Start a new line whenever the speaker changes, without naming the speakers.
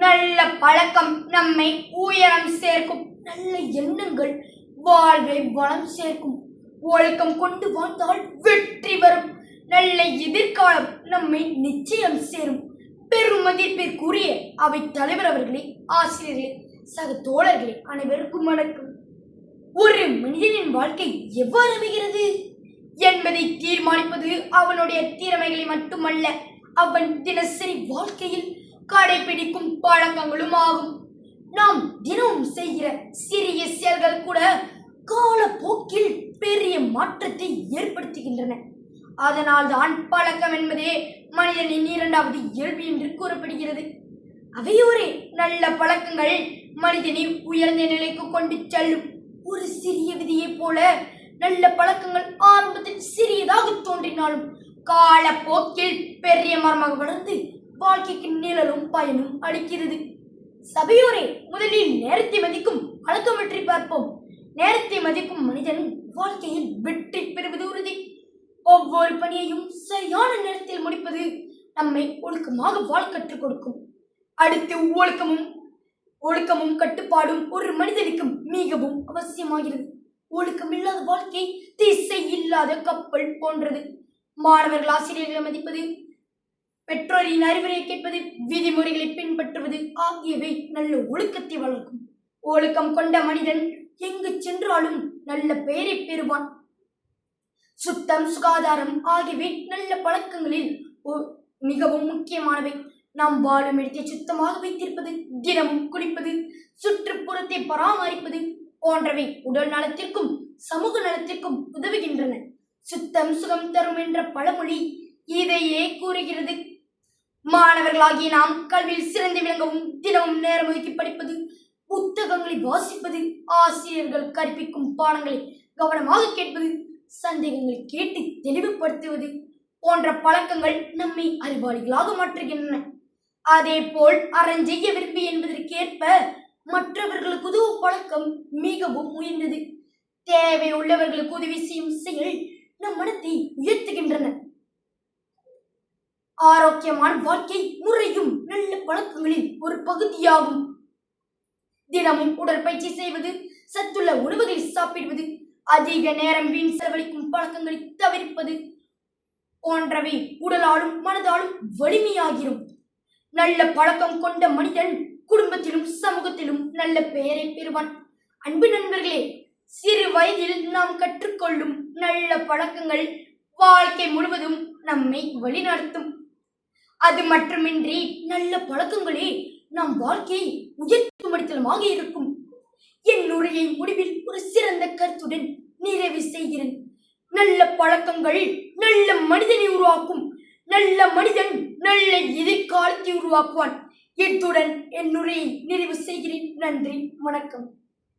நல்ல பழக்கம் நம்மை உயரம் சேர்க்கும். நல்ல எண்ணங்கள் வாழ்வை வளம் சேர்க்கும். ஒழுக்கம் கொண்டு வாழ்ந்தால் வெற்றி வரும். நல்ல எதிர்காலம் நம்மை நிச்சயம் சேரும். பெருமதிப்பிற்குரிய அவை தலைவர் அவர்களே, ஆசிரியர்களே, சக தோழர்களே, அனைவருக்கும் வணக்கம். ஒரு மனிதனின் வாழ்க்கை எவ்வாறு அமைகிறது என்பதை தீர்மானிப்பது அவனுடைய திறமைகளை மட்டுமல்ல, அவன் தினசரி வாழ்க்கையில் கடைபிடிக்கும் பழக்கங்களும் ஆகும். நாம் தினமும் செய்கிற சிறிய செயல்கள் கூட காலப்போக்கில் பெரிய மாற்றத்தை ஏற்படுத்துகின்றன. அதனால்தான் பழக்கம் என்பதே மனிதனின் இரண்டாவது இயல்பு என்று கூறப்படுகிறது. அவையோரே நல்ல பழக்கங்கள் மனிதனை உயர்ந்த நிலைக்கு கொண்டு செல்லும். ஒரு சிறிய விதியை போல நல்ல பழக்கங்கள் ஆரம்பத்தில் சிறியதாக தோன்றினாலும் காலப்போக்கில் பெரிய மரமாக வளர்ந்து வாழ்க்கைக்கு நிழலும் பயனும் அளிக்கிறது. சபையோரே, முதலில் நேரத்தை மதிக்கும் பழக்கம் பற்றி பார்ப்போம். நேரத்தை மதிக்கும் மனிதன் வாழ்க்கையில் வெற்றி பெறுவது உறுதி. ஒவ்வொரு பணியையும் சரியான நேரத்தில் முடிப்பது நம்மை ஒழுக்கமாக வாழ கற்றுக் கொடுக்கும். அடுத்து ஒழுக்கமும் கட்டுப்பாடும் ஒரு மனிதனுக்கு மிகவும் அவசியமாகிறது. ஒழுக்கம் இல்லாத வாழ்க்கை திசை இல்லாத கப்பல் போன்றது. மாணவர்கள் ஆசிரியர்களை மதிப்பது, பெற்றோரின் அறிவுரை கேட்பது, விதிமுறைகளை பின்பற்றுவது ஆகியவை நல்ல ஒழுக்கத்தை வளர்க்கும். ஒழுக்கம் கொண்ட மனிதன் எங்கு சென்றாலும் நல்ல பெயரை பெறுவான். சுத்தம், சுகாதாரம் ஆகியவை நல்ல பழக்கங்களில் மிகவும் முக்கியமானவை. நாம் வாழும் இடத்தை சுத்தமாக வைத்திருப்பது, தினமும் குளிப்பது, சுற்றுப்புறத்தை பராமரிப்பது போன்றவை உடல் நலத்திற்கும் சமூக நலத்திற்கும் உதவுகின்றன. சுத்தம் சுகம் தரும் என்ற பழமொழி இதையே கூறுகிறது. மாணவர்களாகிய நாம் கல்வியில் சிறந்து விளங்கவும் தினமும் நேரம் ஒதுக்கி படிப்பது, புத்தகங்களை வாசிப்பது, ஆசிரியர்கள் கற்பிக்கும் பாடங்களை கவனமாக கேட்பது, சந்தேகங்களை கேட்டு தெளிவுபடுத்துவது போன்ற பழக்கங்கள் நம்மை அறிவாளிகளாக மாற்றுகின்றன. அதே போல் அறஞ்செய்ய விரும்பி என்பதற்கேற்ப மற்றவர்களுக்கு உதவும் பழக்கம் மிகவும் உயர்ந்தது. தேவை உள்ளவர்களுக்கு உதவி செய்யும் செயல் நம் மனத்தை உயர்த்துகின்றன. ஆரோக்கியமான வாழ்க்கை முறையும் நல்ல பழக்கங்களில் ஒரு பகுதியாகும். தினமும் உடற்பயிற்சி செய்வது, சத்துள்ள உணவுகளை சாப்பிடுவது, அதிக நேரம் வீண் செலவழிக்கும் பழக்கங்களை தவிர்ப்பது போன்றவை உடலாலும் மனதாலும் வலிமையாகிறோம். நல்ல பழக்கம் கொண்ட மனிதன் குடும்பத்திலும் சமூகத்திலும் நல்ல பெயரை பெறுவான். அன்பு நண்பர்களே, சிறு வயதில் நாம் கற்றுக்கொள்ளும் நல்ல பழக்கங்கள் வாழ்க்கை முழுவதும் நம்மை வழிநடத்தும். அது மட்டுமின்றி நல்ல பழக்கங்களே நம் வாழ்க்கையை உயர்த்தும் அடித்தளமாக இருக்கும். என் உரையை முடிவில் ஒரு சிறந்த கருத்துடன் நிறைவு செய்கிறேன். நல்ல பழக்கங்கள் நல்ல மனிதனை உருவாக்கும். நல்ல மனிதன் நல்ல எதிர்காலத்தை உருவாக்குவான். இத்துடன் என் உரையை நிறைவு செய்கிறேன். நன்றி, வணக்கம்.